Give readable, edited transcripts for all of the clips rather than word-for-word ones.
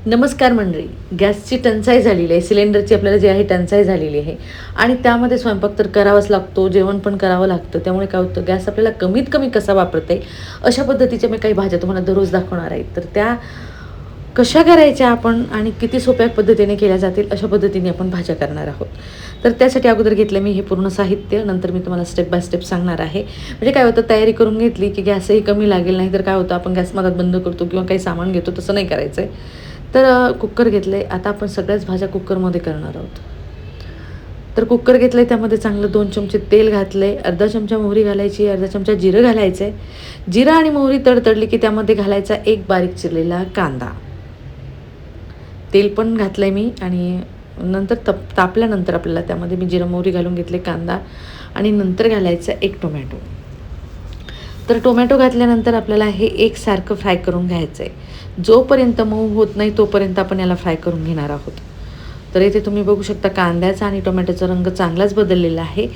नमस्कार मंडळी. गॅसची टंचाई झालेली आहे, सिलेंडरची आपल्याला जी आहे टंचाई झालेली आहे आणि त्यामध्ये स्वयंपाक तर करावाच लागतो, जेवण पण करावं लागतं. त्यामुळे काय होतं, गॅस आपल्याला कमीत कमी कसा वापरता येईल अशा पद्धतीच्या मी काही भाज्या तुम्हाला दररोज दाखवणार आहे. तर त्या कशा करायच्या आपण आणि किती सोप्या पद्धतीने केल्या जातील अशा पद्धतीने आपण भाज्या करणार आहोत. तर त्यासाठी अगोदर घेतलं मी हे पूर्ण साहित्य, नंतर मी तुम्हाला स्टेप बाय स्टेप सांगणार आहे. म्हणजे काय होतं, तयारी करून घेतली की गॅसही कमी लागेल, नाही तर काय होतं आपण गॅस मधात बंद करतो किंवा काही सामान घेतो, तसं नाही करायचं आहे. तर कुकर घेतलं आहे. आता आपण सगळ्याच भाज्या कुकरमध्ये करणार आहोत. तर कुकर घेतलं आहे, त्यामध्ये चांगलं 2 चमचे तेल घातलं आहे, अर्धा चमचा मोहरी घालायची, अर्धा चमचा जिरं घालायचं आहे. जिरं आणि मोहरी तडतडली की त्यामध्ये घालायचा एक बारीक चिरलेला कांदा. तेल पण घातलं आहे मी आणि नंतर तापल्यानंतर आपल्याला त्यामध्ये मी जिरं मोहरी घालून घेतले, कांदा आणि नंतर घालायचा एक टोमॅटो. तर टोमॅटो घातल्यानंतर आपल्याला हे एकसारखं फ्राय करून घ्यायचं आहे. जोपर्यंत मऊ होत नाही तोपर्यंत आपण याला फ्राय करून घेणार आहोत. तर इथे तुम्ही बघू शकता कांद्याचा आणि टोमॅटोचा रंग चांगलाच बदललेला आहे.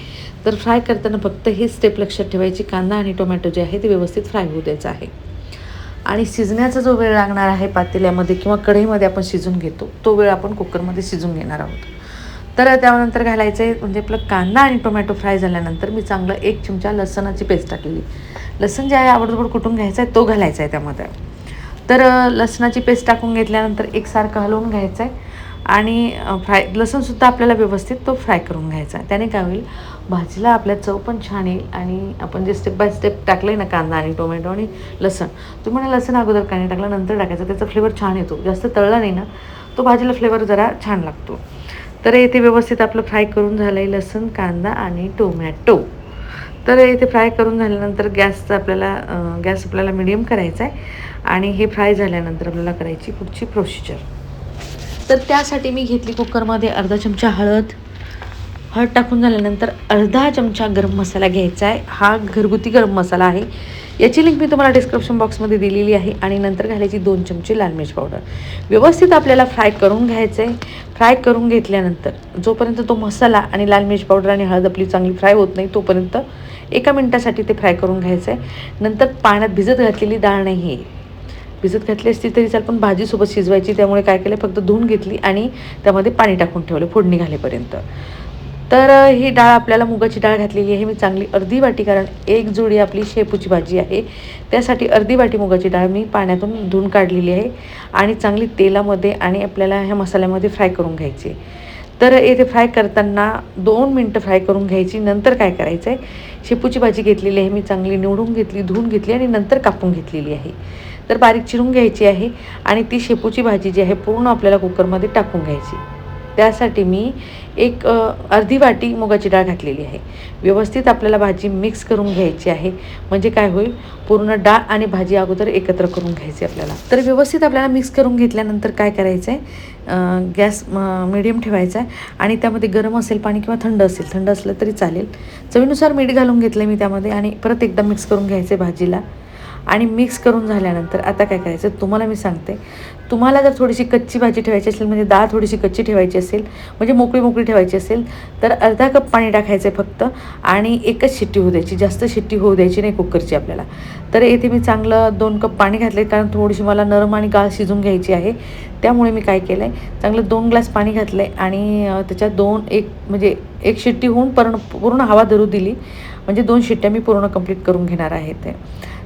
तर फ्राय करताना फक्त हे स्टेप लक्षात ठेवायची, कांदा आणि टोमॅटो जे आहे ते व्यवस्थित फ्राय होऊ द्यायचं आहे. आणि शिजण्याचा जो वेळ लागणार आहे पातेल्यामध्ये किंवा कढईमध्ये आपण शिजून घेतो, तो वेळ आपण कुकरमध्ये शिजून घेणार आहोत. तर त्यानंतर घालायचं आहे, म्हणजे आपलं कांदा आणि टोमॅटो फ्राय झाल्यानंतर मी चांगलं 1 चमचा लसणाची पेस्ट टाकलेली. लसूण जे आहे आवडजोड कुटून घ्यायचा आहे, तो घालायचा आहे त्यामध्ये. तर लसणाची पेस्ट टाकून घेतल्यानंतर एकसारखं हलवून घ्यायचं आहे आणि लसूणसुद्धा आपल्याला व्यवस्थित तो फ्राय करून घ्यायचा आहे. त्याने काय होईल, भाजीला आपल्या चव पण छान येईल. आणि आपण जे स्टेप बाय स्टेप टाकलं आहे ना, कांदा आणि टोमॅटो आणि लसूण, तुम्ही मला लसूण अगोदर का नाही टाकलं, नंतर टाकायचं, त्याचा फ्लेवर छान येतो. जास्त तळला नाही ना, तो भाजीला फ्लेवर जरा छान लागतो. तर इथे व्यवस्थित आपलं फ्राय करून झालं आहे लसूण, कांदा आणि टोमॅटो. तर इथे फ्राय करून झाल्यानंतर गॅस आपल्याला मिडियम करायचा आहे आणि हे फ्राय झाल्यानंतर आपल्याला करायची पुढची प्रोसिजर. तर त्यासाठी मी घेतली कुकरमध्ये अर्धा चमचा हळद टाकून झाल्यानंतर अर्धा चमचा गरम मसाला घ्यायचा आहे. हा घरगुती गरम मसाला आहे, याची लिंक मी तुम्हाला डिस्क्रिप्शन बॉक्समध्ये दिलेली आहे. आणि नंतर घालायची 2 चमचे लाल मिर्च पावडर. व्यवस्थित आपल्याला फ्राय करून घ्यायचं आहे. फ्राय करून घेतल्यानंतर जोपर्यंत तो मसाला आणि लाल मिर्च पावडर आणि हळद आपली चांगली फ्राय होत नाही तोपर्यंत 1 मिनिटासाठी ते फ्राय करून घ्यायचं आहे. नंतर पाण्यात भिजत घातलेली डाळ नाही आहे, भिजत घातली असती तरी चालेल, पण भाजीसोबत शिजवायची, त्यामुळे काय केलं, फक्त धुवून घेतली आणि त्यामध्ये पाणी टाकून ठेवलं फोडणी घालेपर्यंत. तर ही डाळ आपल्याला मुगाची डाळ घातलेली आहे मी चांगली अर्धी वाटी, कारण एक जोडी आपली शेपूची भाजी आहे, त्यासाठी अर्धी वाटी मुगाची डाळ मी पाण्यातून धुवून काढलेली आहे आणि चांगली तेलामध्ये आणि आपल्याला ह्या मसाल्यामध्ये फ्राय करून घ्यायची. तर इथे फ्राय करताना 2 मिनटं फ्राय करून घ्यायची. नंतर काय करायचं आहे, शेपूची भाजी घेतलेली आहे मी, चांगली निवडून घेतली, धुवून घेतली आणि नंतर कापून घेतलेली आहे. तर बारीक चिरून घ्यायची आहे आणि ती शेपूची भाजी जी आहे पूर्ण आपल्याला कुकरमध्ये टाकून घ्यायची. त्यासाठी मी अर्धी वाटी मुगाची डाळ घातलेली आहे. व्यवस्थित आपल्याला भाजी मिक्स करून घ्यायची आहे, म्हणजे काय होईल, पूर्ण डाळ आणि भाजी अगोदर एकत्र करून घ्यायची आपल्याला. तर व्यवस्थित आपल्याला मिक्स करून घेतल्यानंतर काय करायचं आहे, गॅस मिडियम ठेवायचा आहे आणि त्यामध्ये गरम असेल पाणी किंवा थंड असलं तरी चालेल. चवीनुसार मीठ घालून घेतलं मी त्यामध्ये आणि परत एकदा मिक्स करून घ्यायचं आहे भाजीला. आणि मिक्स करून झाल्यानंतर आता काय करायचं तुम्हाला मी सांगते. तुम्हाला जर थोडीशी कच्ची भाजी ठेवायची असेल, म्हणजे डाळ थोडीशी कच्ची ठेवायची असेल, म्हणजे मोकळी ठेवायची असेल, तर अर्धा कप पाणी टाकायचं आहे फक्त आणि एकच शिट्टी होऊ द्यायची, जास्त शिट्टी होऊ द्यायची नाही कुकरची आपल्याला. तर येथे मी चांगलं 2 कप पाणी घातले, कारण थोडीशी मला नरम आणि गाळ शिजून घ्यायची आहे. त्यामुळे मी काय केलं आहे, चांगलं 2 ग्लास पाणी घातलं आहे आणि त्याच्यात एक शिट्टी होऊन पूर्ण हवा धरू दिली, म्हणजे 2 शिट्ट्या मी पूर्ण कंप्लीट करून घेणार आहे ते.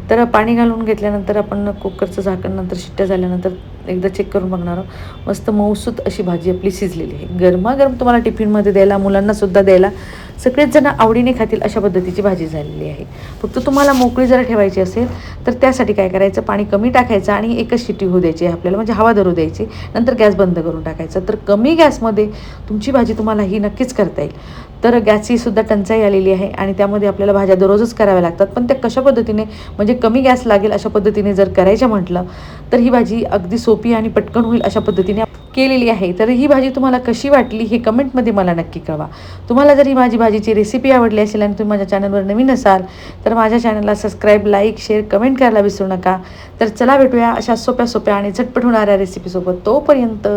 तर पाणी घालून घेतल्यानंतर आपण कुकरचं झाकण नंतर शिट्ट्या झाल्यानंतर एकदा चेक करून बघणार आहोत. मस्त मऊसूत अशी भाजी आपली शिजलेली आहे. गरमागरम तुम्हाला टिफिनमध्ये द्यायला, मुलांनासुद्धा द्यायला, सगळेच जण आवडीने खातील अशा पद्धतीची भाजी झालेली आहे. फक्त तुम्हाला मोकळी जर ठेवायची असेल तर त्यासाठी काय करायचं, पाणी कमी टाकायचं आणि एकच शिट्टी होऊ द्यायची आहे आपल्याला, म्हणजे हवा धरू द्यायची. नंतर गॅस बंद करून टाकायचा. तर कमी गॅसमध्ये तुमची भाजी तुम्हाला ही नक्कीच करता येईल. तर गॅसची सुद्धा टंचाई आलेली आहे आणि त्यामध्ये आपल्याला भाज्या दररोजच कराव्या लागतात, पण त्या कशा पद्धतीने, म्हणजे कमी गॅस लागेल अशा पद्धतीने जर करायचं म्हटलं तर ही भाजी अगदी सोपी आणि पटकन होईल अशा पद्धतीने केलेली आहे. तर ही भाजी तुम्हाला कशी वाटली हे कमेंटमध्ये मला नक्की कळवा. तुम्हाला जर ही माझी भाजीची रेसिपी आवडली असेल आणि तुम्ही माझ्या चॅनलवर नवीन असाल तर माझ्या चॅनलला सबस्क्राईब, लाईक, शेअर, कमेंट करायला विसरू नका. तर चला भेटूया अशा सोप्या आणि झटपट होणाऱ्या रेसिपीसोबत. तोपर्यंत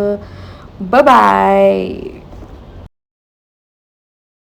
बाय.